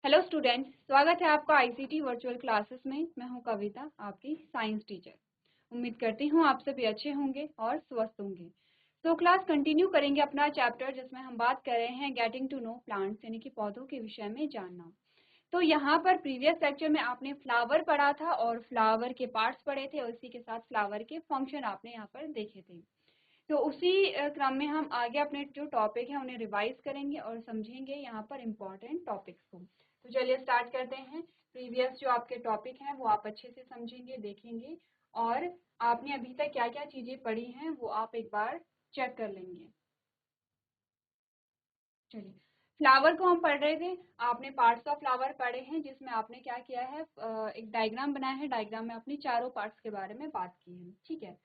Hello students, स्वागत है आपका आईसीटी वर्चुअल क्लासेस में। मैं हूं कविता, आपकी साइंस टीचर। उम्मीद करती हूं आप सभी अच्छे होंगे और स्वस्थ होंगे। तो क्लास कंटिन्यू करेंगे अपना चैप्टर, जिसमें हम बात कर रहे हैं गेटिंग टू नो प्लांट्स, यानी कि पौधों के विषय में जानना। तो यहाँ पर प्रीवियस लेक्चर में आपने फ्लावर पढ़ा था और फ्लावर के पार्ट्स पढ़े थे, और इसी के साथ फ्लावर के फंक्शन आपने यहाँ पर देखे थे। तो उसी क्रम में हम आगे अपने जो टॉपिक हैं उन्हें रिवाइज करेंगे और समझेंगे यहाँ पर इम्पोर्टेंट टॉपिक्स को। तो चलिए स्टार्ट करते हैं। प्रीवियस जो आपके टॉपिक हैं वो आप अच्छे से समझेंगे, देखेंगे, और आपने अभी तक क्या क्या चीजें पढ़ी हैं वो आप एक बार चेक कर लेंगे। चलिए, फ्लावर को हम पढ़ रहे थे। आपने पार्ट्स ऑफ फ्लावर पढ़े हैं, जिसमें आपने क्या किया है, एक डायग्राम बनाया है। डायग्राम में अपनी चारों पार्ट्स के बारे में बात की है। ठीक है,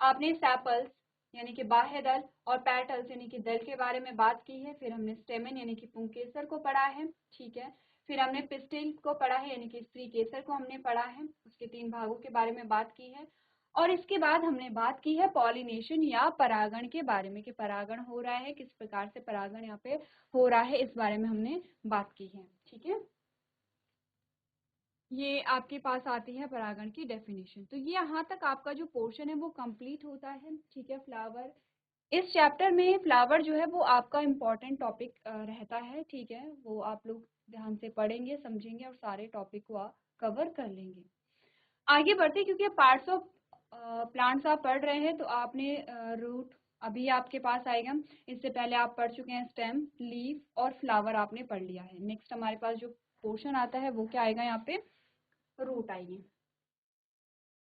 आपने सेपल्स यानी कि बाह्य दल और पेटल्स यानी कि दल के बारे में बात की है। फिर हमने स्टेमन यानी कि पुंकेसर को पढ़ा है। ठीक है, फिर हमने पिस्टिल को पढ़ा है, यानी कि स्त्री केसर को हमने पढ़ा है। उसके 3 भागों के बारे में बात की है। और इसके बाद हमने बात की है पॉलिनेशन या परागण के बारे में, कि परागण हो रहा है, किस प्रकार से परागण यहाँ पे हो रहा है, इस बारे में हमने बात की है। ठीक है, ये आपके पास आती है परागण की डेफिनेशन। तो ये यहाँ तक आपका जो पोर्शन है वो कंप्लीट होता है। ठीक है, फ्लावर, इस चैप्टर में फ्लावर जो है वो आपका इम्पोर्टेंट टॉपिक रहता है। ठीक है, वो आप लोग ध्यान से पढ़ेंगे, समझेंगे और सारे टॉपिक को आप कवर कर लेंगे। आगे बढ़ते, क्योंकि पार्ट्स ऑफ प्लांट्स आप पढ़ रहे हैं, तो आपने रूट अभी आपके पास आएगा। इससे पहले आप पढ़ चुके हैं स्टेम, लीफ और फ्लावर आपने पढ़ लिया है। नेक्स्ट हमारे पास जो पोर्शन आता है वो क्या आएगा, यहाँ पे रूट आएगी।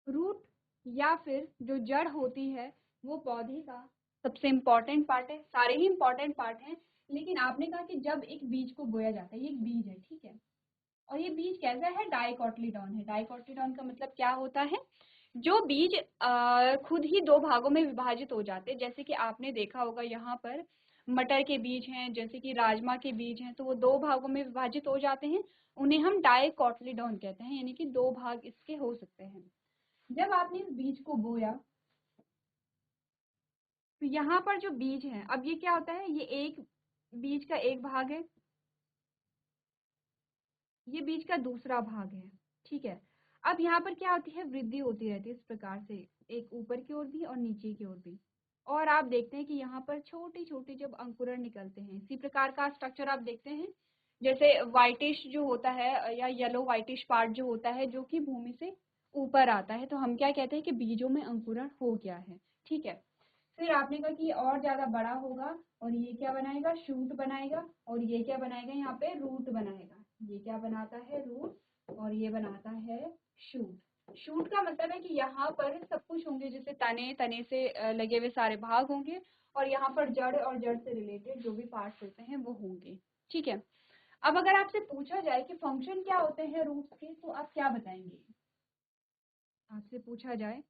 रूट या फिर जो जड़ होती है वो पौधे का सबसे इम्पोर्टेंट पार्ट है। सारे ही इम्पोर्टेंट पार्ट हैं, लेकिन आपने कहा कि जब एक बीज को बोया जाता है, ये एक बीज है, ठीक है, और ये बीज कैसा है, डाइकोटिलीडॉन है। डाइकोटिलीडॉन का मतलब क्या होता है, जो बीज खुद ही 2 भागों में विभाजित हो जाते हैं। जैसे कि आपने देखा होगा यहाँ पर मटर के बीज हैं, जैसे कि राजमा के बीज हैं, तो वो 2 भागों में विभाजित हो जाते हैं। उन्हें हम डाइकोटिलीडॉन कहते हैं, यानी कि 2 भाग इसके हो सकते हैं। जब आपने इस बीज को बोया, तो यहाँ पर जो बीज है, अब ये क्या होता है, ये एक बीज का एक भाग है, ये बीज का दूसरा भाग है। ठीक है, अब यहाँ पर क्या होती है, वृद्धि होती रहती है इस प्रकार से, एक ऊपर की ओर भी और नीचे की ओर भी। और आप देखते हैं कि यहाँ पर छोटी छोटी जब अंकुरण निकलते हैं, इसी प्रकार का स्ट्रक्चर आप देखते हैं। जैसे व्हाइटिश जो होता है या येलो व्हाइटिश पार्ट जो होता है, जो कि भूमि से ऊपर आता है, तो हम क्या कहते हैं कि बीजों में अंकुरण हो गया है। ठीक है, फिर आपने कहा कि और ज्यादा बड़ा होगा, और ये क्या बनाएगा, शूट बनाएगा, और ये क्या बनाएगा, यहाँ पे रूट बनाएगा। ये क्या बनाता है, रूट, और ये बनाता है शूट। शूट का मतलब है कि यहाँ पर सब कुछ होंगे, जैसे तने, तने से लगे हुए सारे भाग होंगे, और यहाँ पर जड़ और जड़ से रिलेटेड जो भी पार्ट्स होते हैं वो होंगे। ठीक है, अब अगर आपसे पूछा जाए कि फंक्शन क्या होते हैं रूट्स के, तो आप क्या बताएंगे, आपसे पूछा जाए।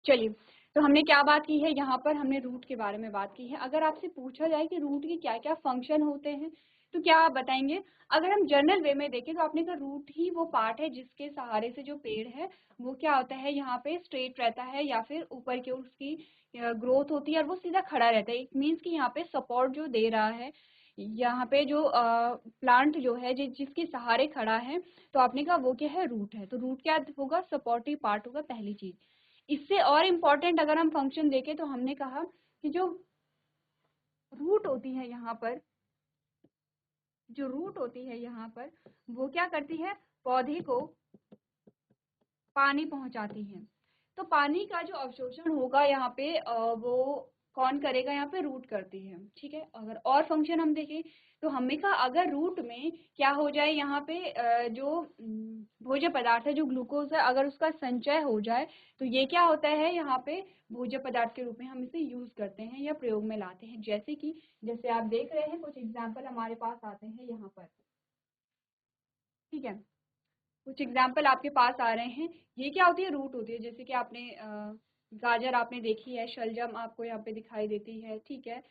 चलिए, तो हमने क्या बात की है, यहाँ पर हमने रूट के बारे में बात की है। अगर आपसे पूछा जाए कि रूट के क्या क्या फंक्शन होते हैं, तो क्या आप बताएंगे। अगर हम जनरल वे में देखें, तो आपने कहा रूट ही वो पार्ट है जिसके सहारे से जो पेड़ है वो क्या होता है, यहाँ पे स्ट्रेट रहता है, या फिर ऊपर की ओर उसकी ग्रोथ होती है और वो सीधा खड़ा रहता है। इट मीन्स कि यहाँ पे सपोर्ट जो दे रहा है, यहाँ पे जो प्लांट जो है जिसके सहारे खड़ा है, तो आपने कहा वो क्या है, रूट है। तो रूट क्या होगा, सपोर्टिव पार्ट होगा, पहली चीज। इससे और इम्पोर्टेंट अगर हम फंक्शन देखें, तो हमने कहा कि जो रूट होती है यहाँ पर, जो रूट होती है यहाँ पर, वो क्या करती है, पौधे को पानी पहुंचाती है। तो पानी का जो अवशोषण होगा यहाँ पे वो कौन करेगा, यहाँ पे रूट करती है। ठीक है, अगर और फंक्शन हम देखें, तो हमने कहा अगर रूट में क्या हो जाए, यहाँ पे जो भोज्य पदार्थ है, जो ग्लूकोज है, अगर उसका संचय हो जाए, तो ये क्या होता है, यहाँ पे भोज्य पदार्थ के रूप में हम इसे यूज करते हैं या प्रयोग में लाते हैं। जैसे कि जैसे आप देख रहे हैं, कुछ एग्जाम्पल हमारे पास आते हैं यहाँ पर। ठीक है, कुछ एग्जाम्पल आपके पास आ रहे हैं। ये क्या होती है, रूट होती है। जैसे कि आपने गाजर आपने देखी है, शलजम आपको यहाँ पे दिखाई देती है। ठीक है,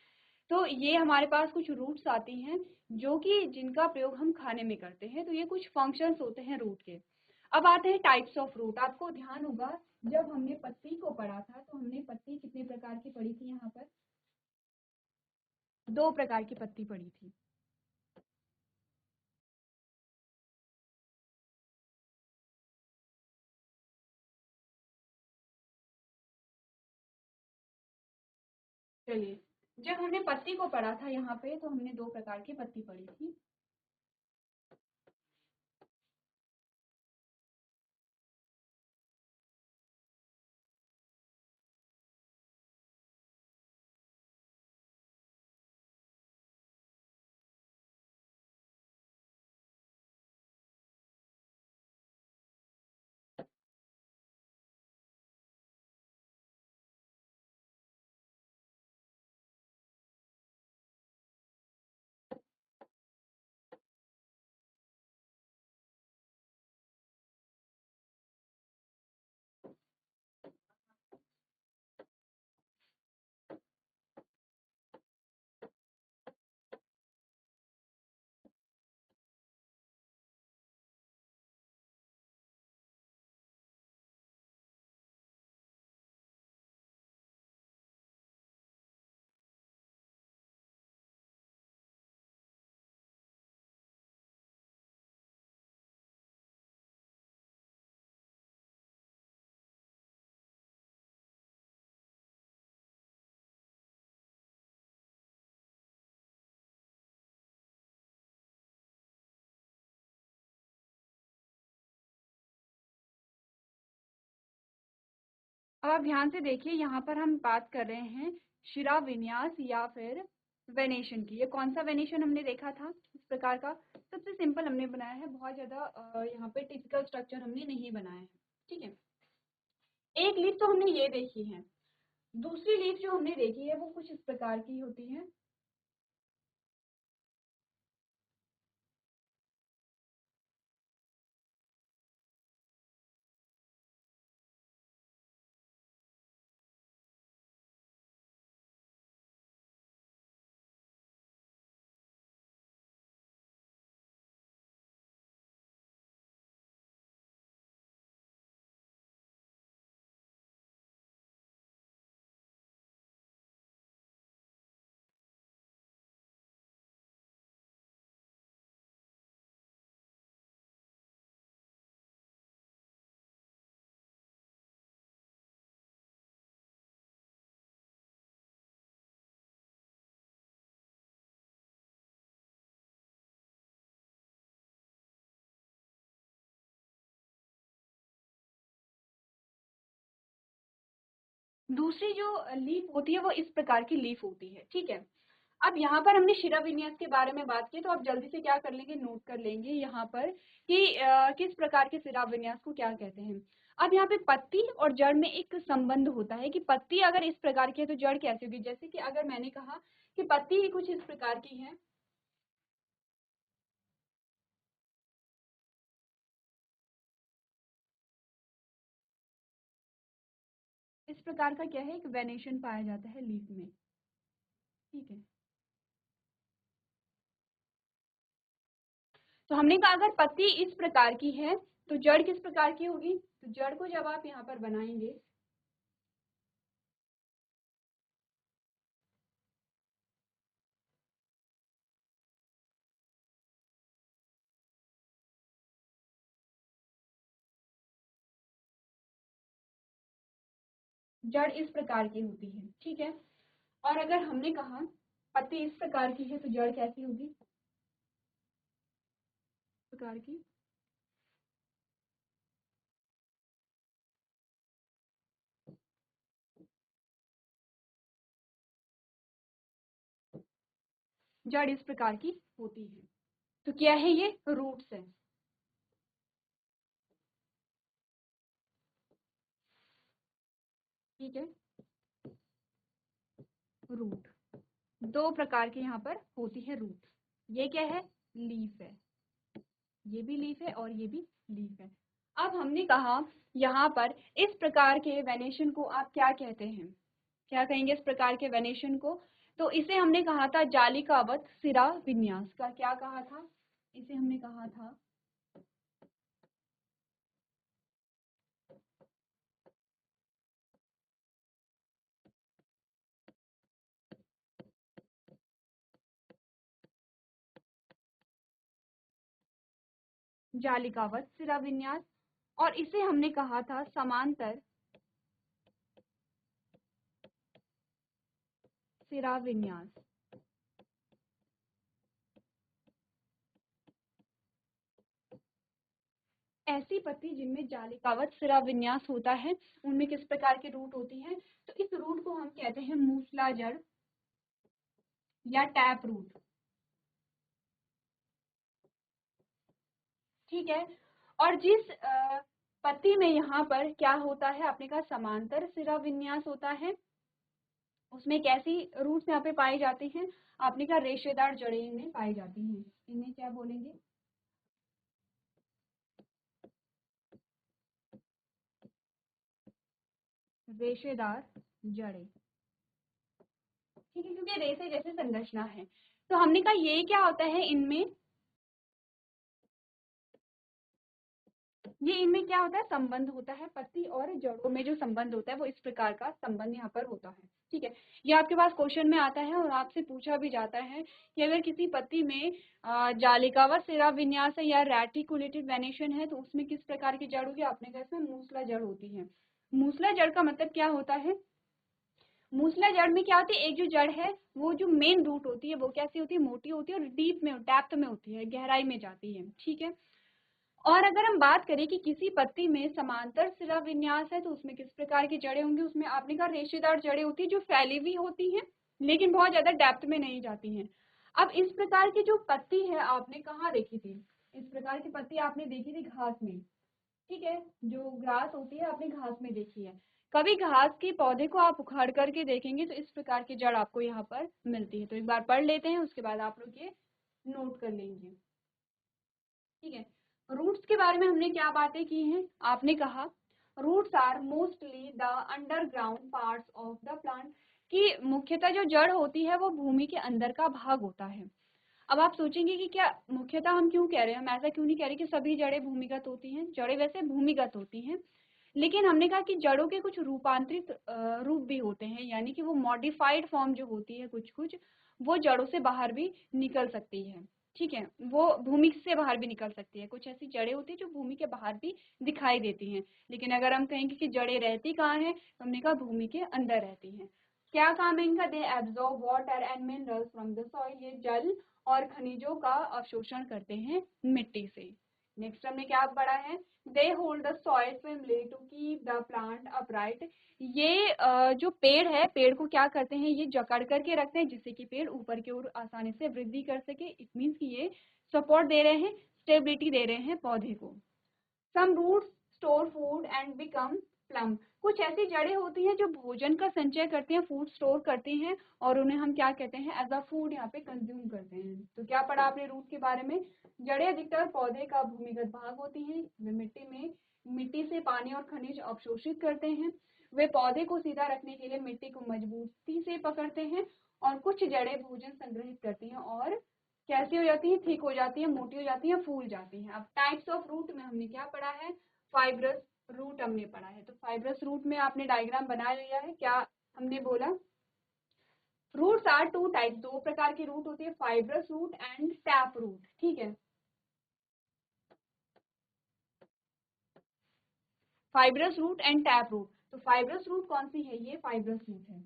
तो ये हमारे पास कुछ रूट्स आती हैं, जो कि जिनका प्रयोग हम खाने में करते हैं। तो ये कुछ फंक्शंस होते हैं रूट के। अब आते हैं टाइप्स ऑफ रूट। आपको ध्यान होगा जब हमने पत्ती को पढ़ा था तो हमने पत्ती कितने प्रकार की पढ़ी थी? यहाँ पर 2 प्रकार की पत्ती पढ़ी थी। चलिए, जब हमने पत्ती को पढ़ा था यहाँ पे तो हमने 2 प्रकार की पत्ती पढ़ी थी। अब आप ध्यान से देखिए, यहाँ पर हम बात कर रहे हैं शिरा विन्यास या फिर वेनेशन की। ये कौन सा वेनेशन हमने देखा था इस प्रकार का? सबसे सिंपल हमने बनाया है, बहुत ज़्यादा यहाँ पे टिपिकल स्ट्रक्चर हमने नहीं बनाया है। ठीक है, एक लीफ तो हमने ये देखी है, दूसरी लीफ जो हमने देखी है वो कुछ इस प्रकार की होती है। दूसरी जो लीफ होती है वो इस प्रकार की लीफ होती है। ठीक है, अब यहाँ पर हमने शिरा विन्यास के बारे में बात की, तो आप जल्दी से क्या कर लेंगे, नोट कर लेंगे यहाँ पर कि किस प्रकार के शिरा विन्यास को क्या कहते हैं। अब यहाँ पे पत्ती और जड़ में एक संबंध होता है कि पत्ती अगर इस प्रकार की है तो जड़ कैसी होगी। जैसे कि अगर मैंने कहा कि पत्ती ही कुछ इस प्रकार की है, इस प्रकार का क्या है, एक वेनेशन पाया जाता है लीफ में। ठीक है, तो हमने कहा अगर पत्ती इस प्रकार की है तो जड़ किस प्रकार की होगी। तो जड़ को जब आप यहाँ पर बनाएंगे, जड़ इस प्रकार की होती है। ठीक है, और अगर हमने कहा पत्ती इस प्रकार की है तो जड़ कैसी होगी, इस प्रकार की। जड़ इस प्रकार की होती है। तो क्या है, ये रूट्स है। ठीक है, रूट, दो प्रकार की यहाँ पर होती है रूट। ये क्या है, लीफ है, ये भी लीफ है और ये भी लीफ है। अब हमने कहा यहाँ पर इस प्रकार के वेनेशन को आप क्या कहते हैं, क्या कहेंगे इस प्रकार के वेनेशन को? तो इसे हमने कहा था जालिकावत सिरा विन्यास का। क्या कहा था, इसे हमने कहा था जालिकावत सिरा विन्यास, और इसे हमने कहा था समांतर सिरा विन्यास। ऐसी पत्ती जिनमें जालिकावत सिरा विन्यास होता है उनमें किस प्रकार की रूट होती है, तो इस रूट को हम कहते हैं मूसला जड़ या टैप रूट। ठीक है, और जिस पत्ती में यहाँ पर क्या होता है, आपने कहा समांतर सिरा विन्यास होता है, उसमें कैसी रूट्स यहाँ पे पाई जाती हैं, आपने कहा रेशेदार जड़ें इनमें पाई जाती हैं। इन्हें क्या बोलेंगे, रेशेदार जड़ें। ठीक है, क्योंकि रेशे जैसे संरचना है। तो हमने कहा ये क्या होता है इनमें, ये इनमें क्या होता है, संबंध होता है, पत्ती और जड़ों में जो संबंध होता है वो इस प्रकार का संबंध यहाँ पर होता है। ठीक है, ये आपके पास क्वेश्चन में आता है और आपसे पूछा भी जाता है कि अगर किसी पत्ती में जालिकावत सिरा विन्यास है या रेटिकुलेटेड वेनेशन है तो उसमें किस प्रकार की जड़ होगी, आपने कहा इसमें मूसला जड़ होती है। मूसला जड़ का मतलब क्या होता है, मूसला जड़ में क्या होती है, एक जो जड़ है वो जो मेन रूट होती है वो कैसी होती है, मोटी होती है और डीप में डेप्थ में होती है, गहराई में जाती है। ठीक है, और अगर हम बात करें कि किसी पत्ती में समांतर सिरा विन्यास है तो उसमें किस प्रकार की जड़ें होंगी, उसमें आपने कहा रेशेदार जड़ें होती है जो फैली हुई होती हैं लेकिन बहुत ज्यादा डेप्थ में नहीं जाती हैं। अब इस प्रकार की जो पत्ती है आपने कहाँ देखी थी, इस प्रकार की पत्ती आपने देखी थी घास में। ठीक है, जो घास होती है आपने घास में देखी है। कभी घास के पौधे को आप उखाड़ करके देखेंगे तो इस प्रकार की जड़ आपको यहाँ पर मिलती है। तो एक बार पढ़ लेते हैं, उसके बाद आप लोग ये नोट कर लेंगे। ठीक है, रूट्स के बारे में हमने क्या बातें की हैं, आपने कहा roots are mostly the underground parts of the plant, कि मुख्यतः जो जड़ होती है वो भूमि के अंदर का भाग होता है। अब आप सोचेंगे कि क्या मुख्यतः हम क्यों कह रहे हैं, हम ऐसा क्यों नहीं कह रहे कि सभी जड़ें भूमिगत होती हैं, जड़ें वैसे भूमिगत होती हैं लेकिन हमने कहा कि जड़ों के कुछ रूपांतरित रूप भी होते हैं, यानी कि वो मॉडिफाइड फॉर्म जो होती है कुछ कुछ वो जड़ों से बाहर भी निकल सकती है। ठीक है, वो भूमि से बाहर भी निकल सकती है, कुछ ऐसी जड़ें होती है जो भूमि के बाहर भी दिखाई देती हैं। लेकिन अगर हम कहेंगे कि जड़ें रहती कहाँ हैं, तो हमने कहा भूमि के अंदर रहती हैं। क्या काम है इनका, they absorb water and minerals from the soil, ये जल और खनिजों का अवशोषण करते हैं मिट्टी से। नेक्स्ट हमने क्या पढ़ा है, they hold the soil firmly to keep the plant upright, ये जो पेड़ है, पेड़ को क्या करते हैं, ये जकड़ करके रखते हैं जिससे कि पेड़ ऊपर की ओर आसानी से वृद्धि कर सके। इट मीन्स कि ये सपोर्ट दे रहे हैं, स्टेबिलिटी दे रहे हैं पौधे को। Some roots store food and become plump, कुछ ऐसी जड़ें होती हैं जो भोजन का संचय करती हैं, फूड स्टोर करती हैं और उन्हें हम क्या कहते हैं, एज अ फूड यहाँ पे कंज्यूम करते हैं। तो क्या पढ़ा आपने रूट के बारे में, जड़ें अधिकतर पौधे का भूमिगत भाग होती हैं, वे मिट्टी से पानी और खनिज अवशोषित करते हैं, वे पौधे को सीधा रखने के लिए मिट्टी को मजबूती से पकड़ते हैं, और कुछ जड़ें भोजन संग्रहित करती हैं और कैसी हो जाती है, थिक हो जाती है, मोटी हो जाती है, फूल जाती हैं। अब टाइप्स ऑफ रूट में हमने क्या पढ़ा है, फाइब्रस रूट हमने पढ़ा है। तो फाइब्रस रूट में आपने डायग्राम बना लिया है, क्या हमने बोला, रूट्स आर टू टाइप्स, दो प्रकार की रूट होती है, fibrous root and tap root. ठीक है, fibrous root and tap root. तो फाइब्रस रूट कौन सी है, ये फाइब्रस रूट है,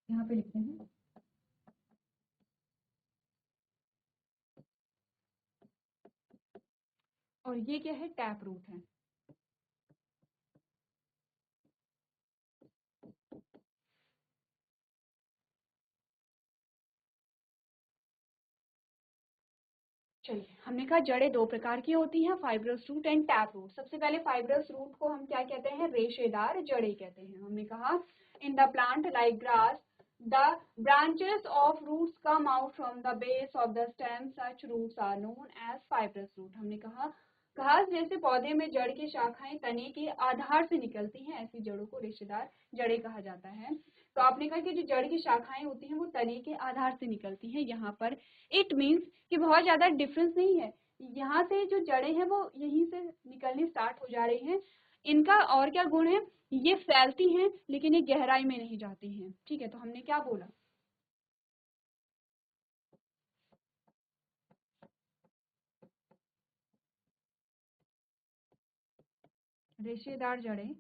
यहाँ पे लिखते हैं। और ये क्या है, टैप रूट है। चलिए, हमने कहा जड़ें दो प्रकार की होती हैं, fibrous root and tap root. सबसे पहले फाइब्रस रूट को हम क्या कहते हैं, रेशेदार जड़ें कहते हैं। हमने कहा in the plant like grass the branches of roots come out from the base of the stem, such roots are known as fibrous root. हमने कहा घास जैसे पौधे में जड़ की शाखाएं तने के आधार से निकलती हैं, ऐसी जड़ों को रेशेदार जड़ें कहा जाता है। तो आपने कहा कि जो जड़ की शाखाएं होती हैं वो तने के आधार से निकलती हैं। यहाँ पर इट मीन्स कि बहुत ज्यादा डिफरेंस नहीं है, यहाँ से जो जड़ें हैं वो यहीं से निकलनी स्टार्ट हो जा रही हैं। इनका और क्या गुण है, ये फैलती हैं लेकिन ये गहराई में नहीं जाती हैं। ठीक है, तो हमने क्या बोला, रेशेदार जड़ें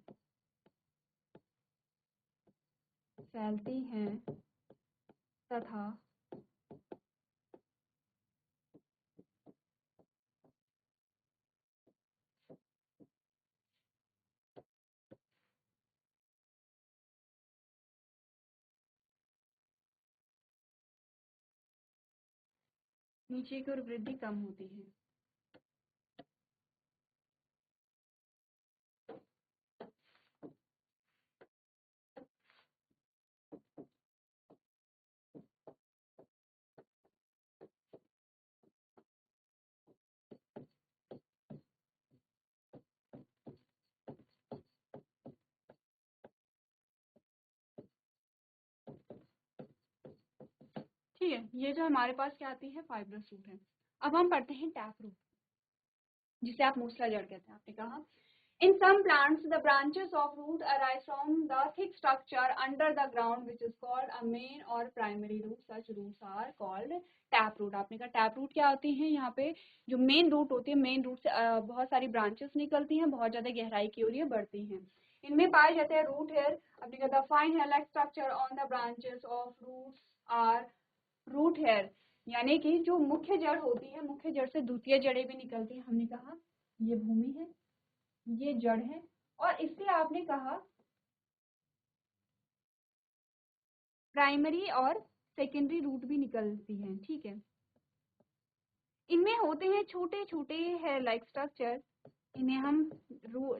फैलती हैं तथा नीचे की ओर वृद्धि कम होती है। ठीक है, ये जो हमारे पास क्या आती है, फाइब्रस रूट है। अब हम पढ़ते हैं टैप रूट, जिसे आप मूसला जड़ कहते हैं। आपने कहा in some plants the branches of root arise from the thick structure under the ground which is called a main or primary root. Such roots are called tap root. आपने कहा tap root क्या होती है, यहाँ पे जो main root होती है, मेन रूट से बहुत सारी ब्रांचेस निकलती हैं, बहुत ज्यादा गहराई की ओर ये बढ़ती हैं। इनमें पाए जाते हैं रूट हेयर। आपने कहा fine hair like structure on the branches of roots are root hair, यानी कि जो मुख्य जड़ होती है, मुख्य जड़ से द्वितीय जड़ें भी निकलती हैं। हमने कहा ये भूमि है, ये जड़ है, और इससे आपने कहा प्राइमरी और सेकेंडरी रूट भी निकलती हैं। ठीक है, इनमें होते हैं छोटे छोटे हेयर लाइक स्ट्रक्चर, इन्हें हम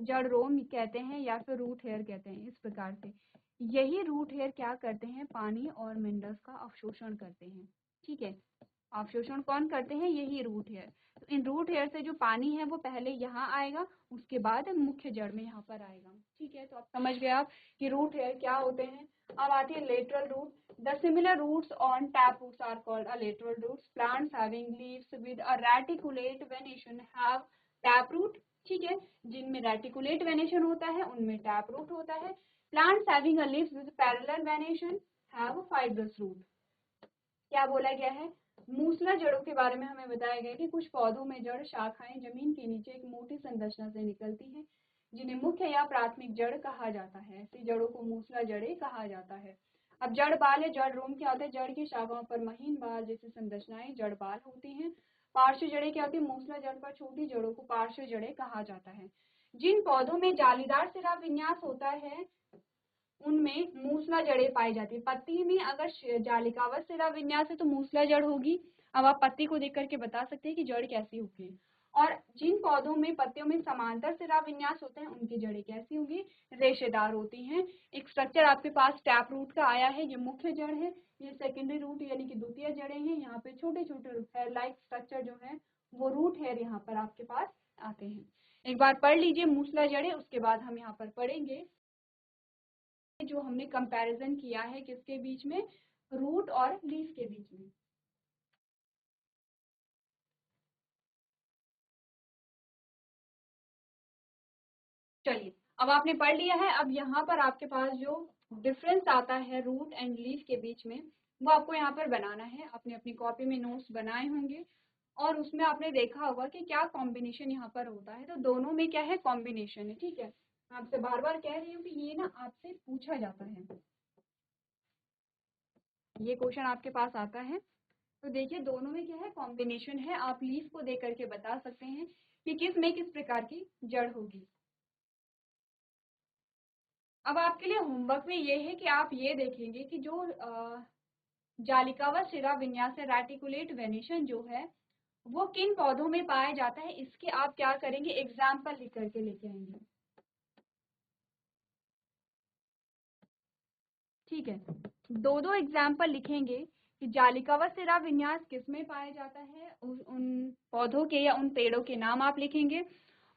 जड़ रोम कहते हैं या फिर रूट हेयर कहते हैं। इस प्रकार से यही रूट हेयर क्या करते हैं, पानी और मिनरल्स का अवशोषण करते हैं। ठीक है, अवशोषण कौन करते हैं, यही रूट हेयर। तो इन रूट हेयर से जो पानी है वो पहले यहाँ आएगा, उसके बाद मुख्य जड़ में यहाँ पर आएगा। ठीक है, तो आप समझ गए आप कि रूट हेयर क्या होते हैं। अब आती है lateral root. The similar roots on tap roots are called a lateral roots. Plants having leaves with a reticulate venation have tap root. ठीक है, जिनमें रेटिकुलेट वेनेशन होता है उनमें टैप रूट होता है। Plants having a leaves with parallel venation have fibrous root. क्या बोला गया है, मूसला जड़ों के बारे में हमें बताया गया कि कुछ पौधों में जड़ शाखाएं जमीन के नीचे एक मोटी संरचना से निकलती हैं, जिन्हें मुख्य या प्राथमिक जड़ कहा जाता है। ऐसी जड़ों को मूसला जड़ें कहा जाता है। अब जड़ बाल या जड़ रोम क्या होता है, जड़ की शाखाओं पर महीन बाल जैसी संरचनाएं जड़ बाल होती हैं। पार्श्व जड़ें क्या होती है, मूसला जड़ पर छोटी जड़ों को पार्श्व जड़ें कहा जाता है। जिन पौधों में जालीदार सिरा विन्यास होता है उनमें मूसला जड़ें पाई जाती है। पत्ती में अगर जालिकावत सिरा विन्यास है तो मूसला जड़ होगी। अब आप पत्ती को देख करके बता सकते हैं कि जड़ कैसी होगी। और जिन पौधों में पत्तियों में समांतर सिरा विन्यास होते हैं उनकी जड़ें कैसी होंगी, रेशेदार होती हैं। एक स्ट्रक्चर आपके पास टैप रूट का आया है, ये मुख्य जड़ है, ये सेकेंडरी रूट यानी कि द्वितीय जड़ें हैं। यहाँ पे छोटे छोटे हेयर लाइक स्ट्रक्चर जो है वो रूट हेयर यहाँ पर आपके पास आते हैं। एक बार पढ़ लीजिए मूसला जड़ें, उसके बाद हम यहाँ पर पढ़ेंगे जो हमने कंपैरिजन किया है किसके बीच में, रूट और लीफ के बीच में। चलिए, अब आपने पढ़ लिया है। अब यहाँ पर आपके पास जो डिफरेंस आता है रूट एंड लीफ के बीच में वो आपको यहाँ पर बनाना है। अपनी अपनी कॉपी में नोट्स बनाए होंगे और उसमें आपने देखा होगा कि क्या कॉम्बिनेशन यहाँ पर होता है। तो दोनों में क्या है, कॉम्बिनेशन है। ठीक है, मैं आपसे बार बार कह रही हूँ कि ये ना आपसे पूछा जाता है, ये क्वेश्चन आपके पास आता है। तो देखिए दोनों में क्या है, कॉम्बिनेशन है। आप लीफ को देख करके बता सकते हैं कि किस में किस प्रकार की जड़ होगी। अब आपके लिए होमवर्क में ये है कि आप ये देखेंगे कि जो जालिकावत सिरा विन्यास है, रेटिकुलेट वेनेशन जो है वो किन पौधों में पाया जाता है, इसके आप क्या करेंगे, एग्जाम्पल लिख करके लेके आएंगे। ठीक है, दो दो एग्जाम्पल लिखेंगे कि जालिकावत सिरा विन्यास किस में पाया जाता है, उन पौधों के या उन पेड़ों के नाम आप लिखेंगे।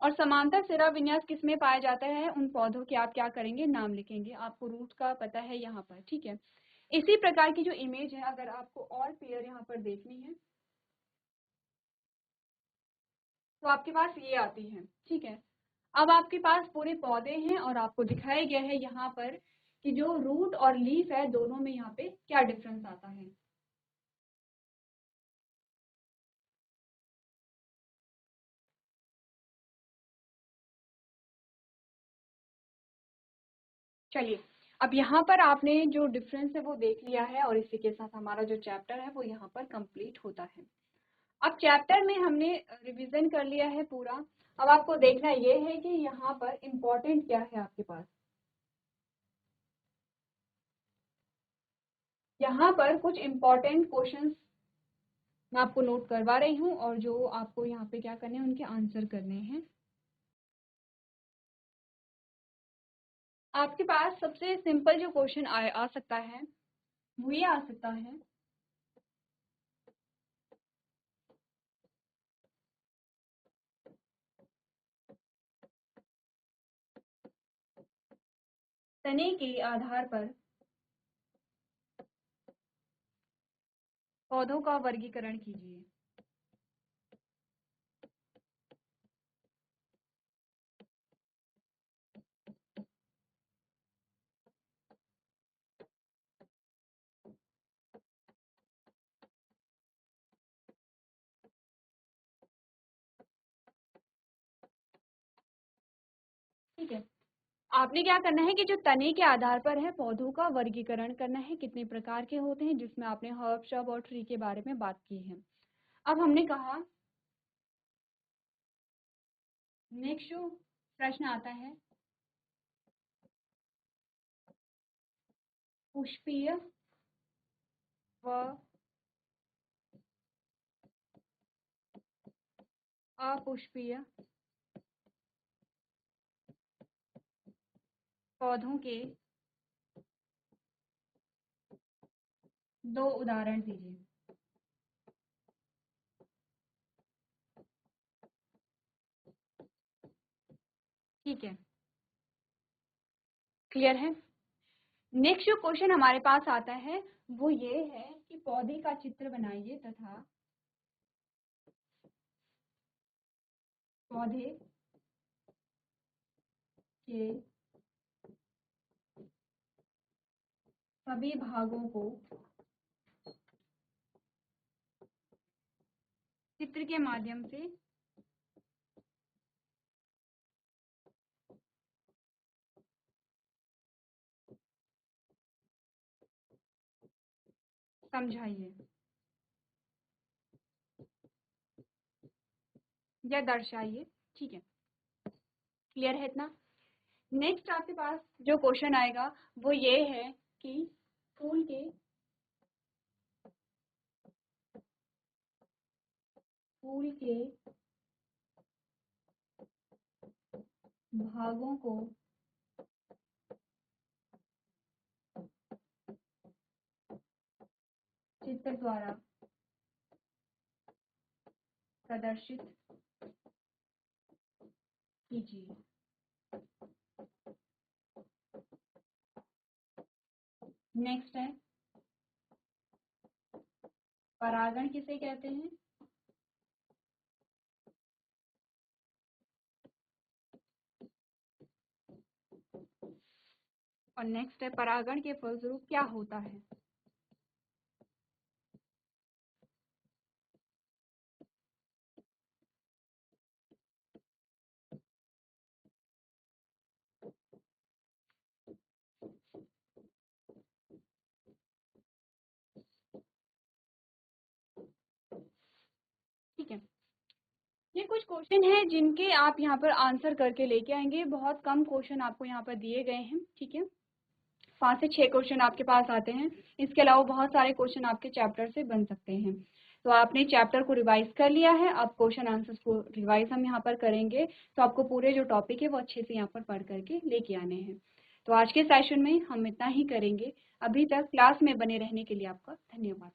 और समांतर सिरा विन्यास किस में पाया जाता है, उन पौधों के आप क्या करेंगे, नाम लिखेंगे। आपको रूट का पता है यहाँ पर। ठीक है, इसी प्रकार की जो इमेज है अगर आपको और क्लियर यहाँ पर देखनी है तो आपके पास ये आती है। ठीक है, अब आपके पास पूरे पौधे हैं और आपको दिखाया गया है यहाँ पर कि जो रूट और लीफ है दोनों में यहाँ पे क्या डिफरेंस आता है। चलिए, अब यहाँ पर आपने जो डिफरेंस है वो देख लिया है और इसी के साथ हमारा जो चैप्टर है वो यहाँ पर कंप्लीट होता है। अब चैप्टर में हमने रिवीजन कर लिया है पूरा। अब आपको देखना ये है कि यहाँ पर इम्पोर्टेंट क्या है आपके पास। यहाँ पर कुछ इम्पोर्टेंट क्वेश्चंस मैं आपको नोट करवा रही हूँ और जो आपको यहाँ पे क्या करने हैं, उनके आंसर करने हैं। आपके पास सबसे सिंपल जो क्वेश्चन आ सकता है वो ये आ सकता है, तने के आधार पर पौधों का वर्गीकरण कीजिए। ठीक है, आपने क्या करना है कि जो तने के आधार पर है पौधों का वर्गीकरण करना है, कितने प्रकार के होते हैं, जिसमें आपने हर्ब, शब और ट्री के बारे में बात की है। अब हमने कहा नेक्स्ट जो प्रश्न आता है, पुष्पीय व अपुष्पीय पौधों के 2 उदाहरण दीजिए। ठीक है, क्लियर है। नेक्स्ट जो क्वेश्चन हमारे पास आता है वो ये है कि पौधे का चित्र बनाइए तथा पौधे के सभी भागों को चित्र के माध्यम से समझाइए या दर्शाइए। ठीक है, क्लियर है इतना। नेक्स्ट आपके पास जो क्वेश्चन आएगा वो ये है कि फूल के भागों को चित्र द्वारा प्रदर्शित कीजिए। नेक्स्ट है परागण किसे कहते हैं, और नेक्स्ट है परागण के फलस्वरूप क्या होता है। ठीक है, ये कुछ क्वेश्चन है जिनके आप यहाँ पर आंसर करके लेके आएंगे। बहुत कम क्वेश्चन आपको यहाँ पर दिए गए हैं। ठीक है, 5 से 6 क्वेश्चन आपके पास आते हैं। इसके अलावा बहुत सारे क्वेश्चन आपके चैप्टर से बन सकते हैं। तो आपने चैप्टर को रिवाइज कर लिया है, अब क्वेश्चन आंसर्स को रिवाइज हम यहाँ पर करेंगे। तो आपको पूरे जो टॉपिक है वो अच्छे से यहाँ पर पढ़ करके लेके आने हैं। तो आज के सेशन में हम इतना ही करेंगे। अभी तक क्लास में बने रहने के लिए आपका धन्यवाद।